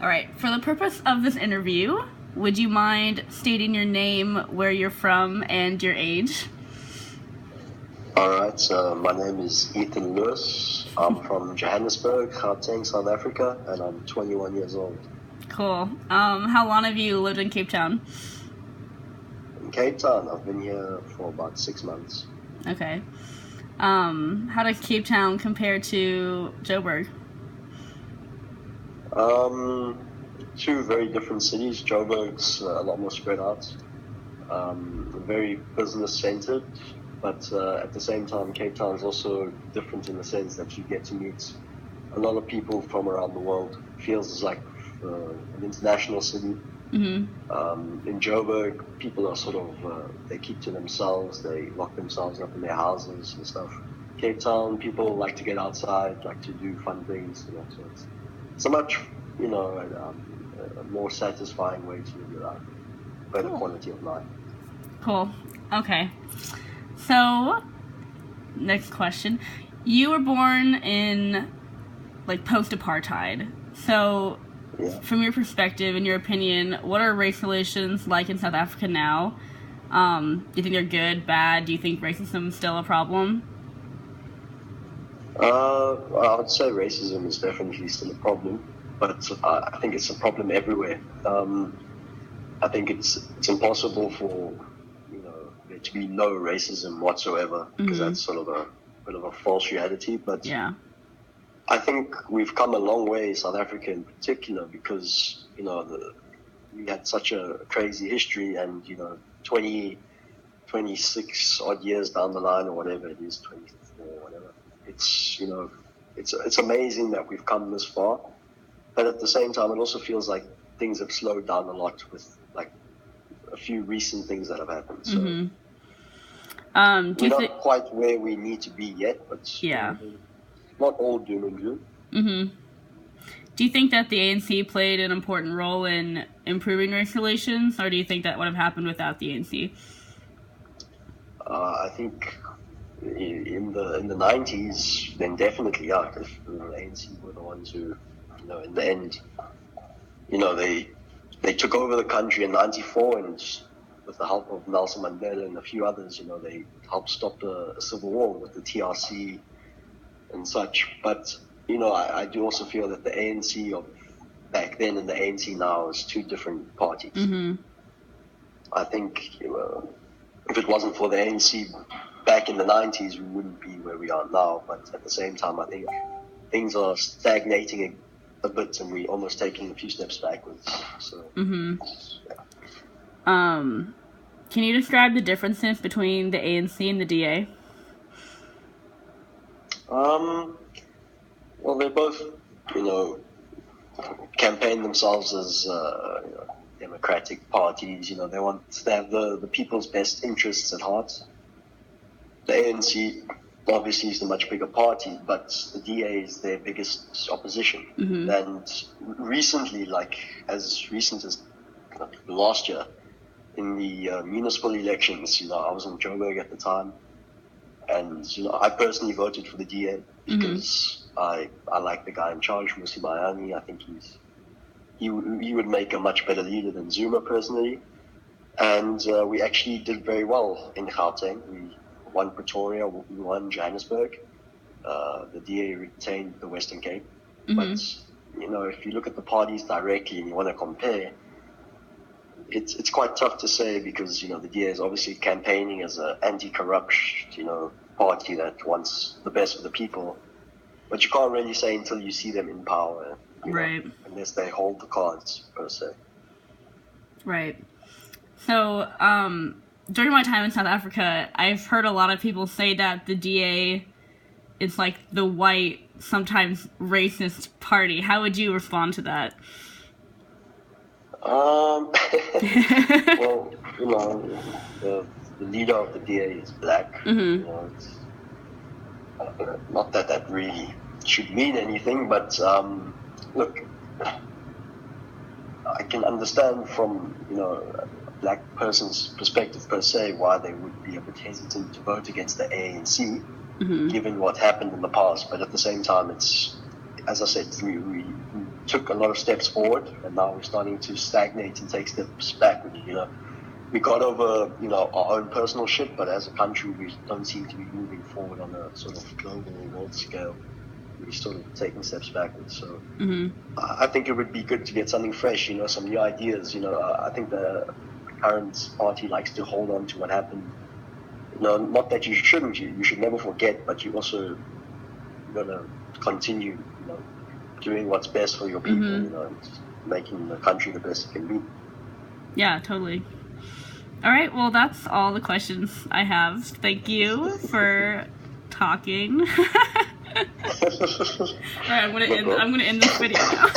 All right. For the purpose of this interview, would you mind stating your name, where you're from, and your age? Alright, so my name is Ethan Lewis. I'm from Johannesburg, Gauteng, South Africa, and I'm 21 years old. Cool. How long have you lived in Cape Town? In Cape Town, I've been here for about 6 months. Okay. How does Cape Town compare to Joburg? Two very different cities. Joburg's a lot more spread out, very business-centered, but at the same time, Cape Town is also different in the sense that you get to meet a lot of people from around the world. It feels like an international city. Mm-hmm. In Joburg, people are sort of, they keep to themselves, they lock themselves up in their houses and stuff. Cape Town, people like to get outside, like to do fun things, so it's a much, a more satisfying way to live your life, better quality of life. Cool. Okay. So, next question. You were born in, post-apartheid. So, Yeah. from your perspective, in your opinion, what are race relations like in South Africa now? Do you think they're good, bad? Do you think racism is still a problem? I would say racism is definitely still a problem, but I think it's a problem everywhere. I think it's impossible for there to be no racism whatsoever, because that's sort of a bit of a false reality. But Yeah. I think we've come a long way, South Africa in particular, because we had such a crazy history, and 26 odd years down the line, or whatever it is, 24, whatever. It's amazing that we've come this far, but at the same time, it also feels like things have slowed down a lot with a few recent things that have happened. So we're not quite where we need to be yet, but yeah, not all doom and gloom. Mm-hmm. Do you think that the ANC played an important role in improving race relations, or do you think that would have happened without the ANC? I think in the 90s, then definitely, yeah, because the ANC were the ones who, in the end, they took over the country in 94, and with the help of Nelson Mandela and a few others, they helped stop the civil war with the TRC and such. But, I do also feel that the ANC of back then and the ANC now is two different parties. Mm-hmm. I think if it wasn't for the ANC back in the 90s, we wouldn't be where we are now. But at the same time, I think things are stagnating a bit, and we're almost taking a few steps backwards. So, yeah. Can you describe the differences between the ANC and the DA? Well, they both, campaign themselves as democratic parties. They have the people's best interests at heart. The ANC obviously is the much bigger party, but the DA is their biggest opposition. Mm-hmm. And recently, as recent as last year, in the municipal elections, I was in Joburg at the time, and I personally voted for the DA because I like the guy in charge, Mmusi Maimane. I think he would make a much better leader than Zuma personally, and we actually did very well in Gauteng. We won Pretoria, we won Johannesburg. The DA retained the Western Cape, but if you look at the parties directly and you want to compare, it's quite tough to say, because the DA is obviously campaigning as an anti-corruption party that wants the best for the people, but you can't really say until you see them in power, right? Unless they hold the cards per se. Right. So during my time in South Africa, I've heard a lot of people say that the DA is like the white, sometimes racist party. How would you respond to that? Well, the leader of the DA is black. It's, not that really should mean anything, but look, I can understand from a black person's perspective per se why they would be a bit hesitant to vote against the ANC, given what happened in the past. But at the same time, it's, as I said, we took a lot of steps forward, and now we're starting to stagnate and take steps backward. We got over, our own personal shit, but as a country, we don't seem to be moving forward on a sort of global world scale. We're sort of taking steps backwards. So I think it would be good to get something fresh, some new ideas. I think the current party likes to hold on to what happened. Not that you shouldn't, you should never forget, but you also got to continue, doing what's best for your people, and making the country the best it can be. Yeah, totally. All right, well, that's all the questions I have. Thank you for talking. All right, I'm gonna end this video now.